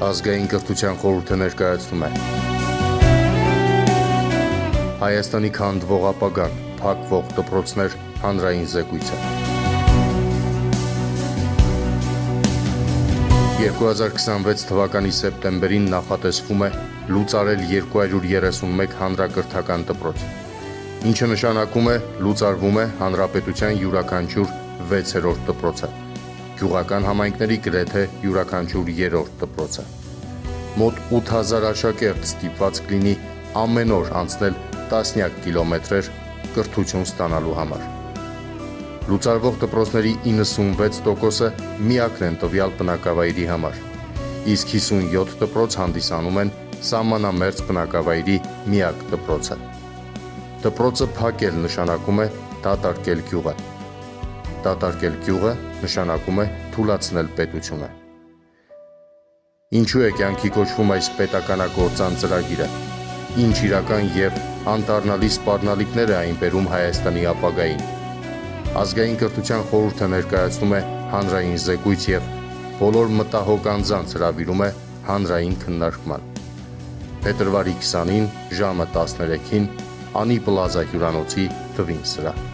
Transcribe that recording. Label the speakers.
Speaker 1: Ազգային կրթության խորհուրդը ներկայացնում է Հայաստանի քանդվող ապագան, փակվող դպրոցներ հանրային զեկույցը։ 2026 թվականի սեպտեմբերին նախատեսվում է լուծարել 231 հանրակրթական դպրոց, ինչը նշանակում է լուծարվում է հանրապետության յուրաքանչյուր 6-րդ դպրոցը, գյուղական համայնքների գրեթե յուրաքանչյուր 3-րդ դպրոցը։ Մոտ 8000 աշակերտ ստիպված կլինի ամեն օր անցնել տասնյակ կիլոմետրեր կրթություն ստանալու համար։ Լուծարվող դպրոցների 96%-ը միակն են տվյալ բնակավայրի համար, իսկ 57 դպրոց հանդիսանում են սահմանամերձ բնակավայրի միակ դպրոցը։ Դպրոցը փակել նշանակում է դատարկել գյուղը։ Դատարկել գյուղը նշանակում է թուլացնել պետությունը։ Ինչու է կյանքի կոչվում այս պետականագործան ծրագիրը։ Ինչ իրական եւ անդառնալի սպառնալիքներ է այն բերում Հայաստանի ապագային։ Ազգային կրթության խորհուրդը ներկայացնում է հանրային զեկույց եւ բոլոր մտահոգ անձանց հրավիրում է հանրային քննարկման։ Փետրվարի 20-ին ժամը 13-ին Անի Պլազա հյուրանոցի թվին սրահ։